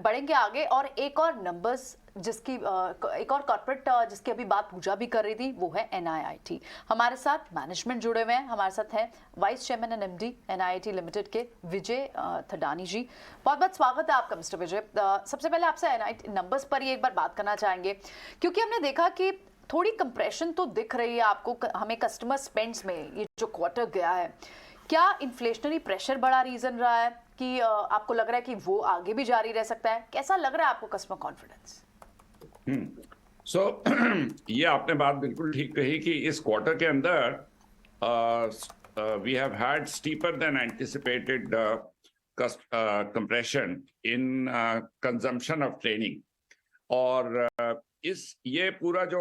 बढ़ेंगे आगे और एक और नंबर्स जिसकी एक और कॉर्पोरेट जिसकी अभी बात पूजा भी कर रही थी वो है NIIT। हमारे साथ मैनेजमेंट जुड़े हुए हैं, हमारे साथ हैं vice chairman and MD NIIT limited के विजय थडानी जी। बहुत बहुत स्वागत है आपका मिस्टर विजय। सबसे पहले आपसे NIIT नंबर्स पर ही एक बार बात करना चाहेंगे, क्योंकि हमने देखा कि थोड़ी कंप्रेशन तो दिख रही है आपको, हमें कस्टमर स्पेंड्स में ये जो क्वार्टर गया है। क्या इन्फ्लेशनरी प्रेशर बड़ा रीजन रहा है कि आपको लग रहा है कि वो आगे भी जारी रह सकता है? कैसा लग रहा है आपको कस्टमर कॉन्फिडेंस? ये आपने बात बिल्कुल ठीक कही कि इस क्वार्टर के अंदर we have had steeper than anticipated compression in consumption of training। और ये पूरा जो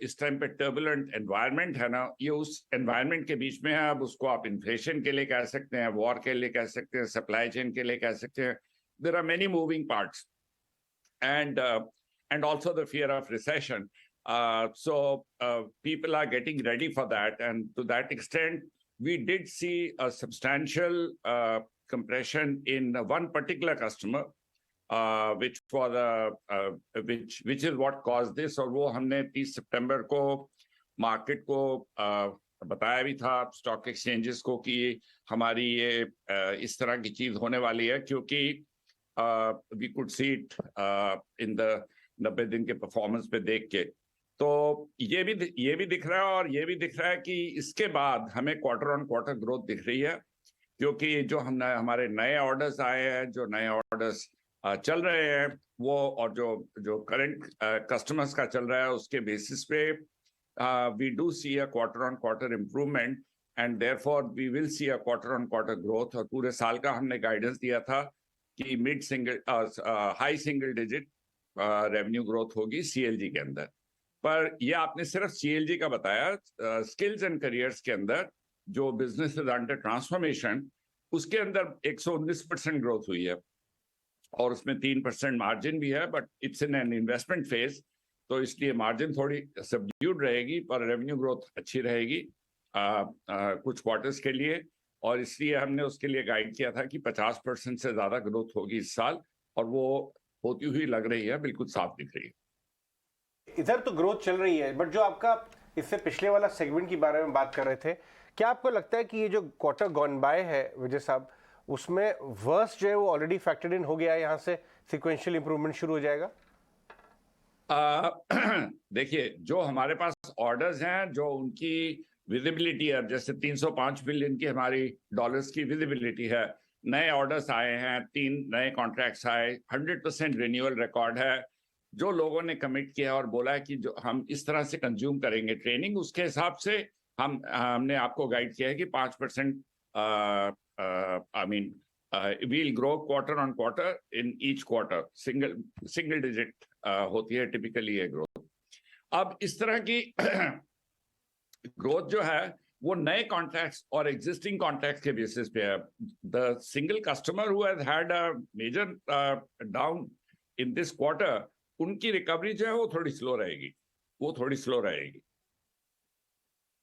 इस टाइम पे टर्बुलेंट एनवायरनमेंट है ना, ये उस एनवायरनमेंट के बीच में है। अब उसको आप इन्फ्लेशन के लिए कह सकते हैं, वॉर के लिए कह सकते हैं, सप्लाई चेन के लिए कह सकते हैं। There are many moving parts and also the fear of recession. So people are getting ready for that, and to that extent we did see a substantial compression in one particular customer, which is what caused this। और वो हमने 30 सितंबर को market को बताया भी था, stock exchanges को, कि हमारी ये इस तरह की चीज होने वाली है, क्योंकि we could see it in the 90 दिन के परफॉर्मेंस पे देख के। तो ये भी दिख रहा है, और ये भी दिख रहा है कि इसके बाद हमें क्वार्टर ऑन क्वार्टर ग्रोथ दिख रही है, क्योंकि जो हमारे नए ऑर्डर्स आए हैं, जो नए ऑर्डर्स चल रहे हैं वो, और जो करंट कस्टमर्स का चल रहा है, उसके बेसिस पे we do see a quarter on quarter improvement, and therefore we will see a quarter on quarter growth. और पूरे साल का हमने गाइडेंस दिया था कि high single digit revenue growth होगी CLG के अंदर। पर ये आपने सिर्फ CLG का बताया। स्किल्स एंड करियर्स के अंदर जो बिजनेस इज अंडर ट्रांसफॉर्मेशन, उसके अंदर 119% ग्रोथ हुई है, और उसमें 3% मार्जिन भी है, but it's in an investment phase, तो इसलिए मार्जिन थोड़ी सबड्यूड रहेगी, पर रेवेन्यू ग्रोथ अच्छी रहेगी कुछ क्वार्टर्स के लिए। और इसलिए हमने उसके लिए गाइड किया था कि 50% से ज्यादा ग्रोथ होगी इस साल, और वो होती हुई लग रही है, बिल्कुल साफ दिख रही है। इधर तो ग्रोथ चल रही है, बट जो आपका इससे पिछले वाला सेगमेंट के बारे में बात कर रहे थे, क्या आपको लगता है कि ये जो क्वार्टर गॉन बाय है विजय साहब, उसमें वर्स्ट जो है वो ऑलरेडी फैक्टर्ड इन हो गया है, यहाँ से सिक्वेंशियल इंप्रूवमेंट शुरू हो जाएगा? देखिए, जो हमारे पास ऑर्डर्स हैं, जो उनकी विजिबिलिटी है, जैसे 305 बिलियन की हमारी डॉलर्स की विजिबिलिटी है, नए ऑर्डर्स आए हैं, 3 नए कॉन्ट्रैक्ट्स आए, 100% रिन्यूअल रिकॉर्ड है। जो लोगों ने कमिट किया और बोला है कि जो हम इस तरह से कंज्यूम करेंगे ट्रेनिंग, उसके हिसाब से हमने आपको गाइड किया है कि 5% I mean we'll grow quarter on quarter in each quarter। single digit होती है टिपिकली ये ग्रोथ। अब इस तरह की ग्रोथ जो है वो नए कॉन्ट्रैक्ट्स और एग्जिस्टिंग कॉन्ट्रैक्ट्स के बेसिस पे है। The single customer who has had a major down in this quarter, उनकी रिकवरी जो है वो थोड़ी स्लो रहेगी।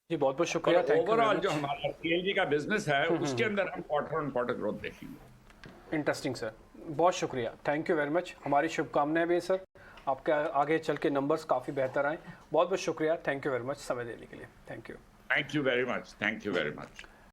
जी बहुत बहुत शुक्रिया। ओवरऑल जो हमारा CLG का बिजनेस है उसके अंदर हम क्वार्टर ऑन क्वार्टर ग्रोथ देखेंगे। इंटरेस्टिंग सर, बहुत शुक्रिया, थैंक यू वेरी मच। हमारी शुभकामनाएं भी सर, आपके आगे चल के नंबर्स काफ़ी बेहतर आए। बहुत बहुत शुक्रिया, थैंक यू वेरी मच समय देने के लिए। Thank you very much.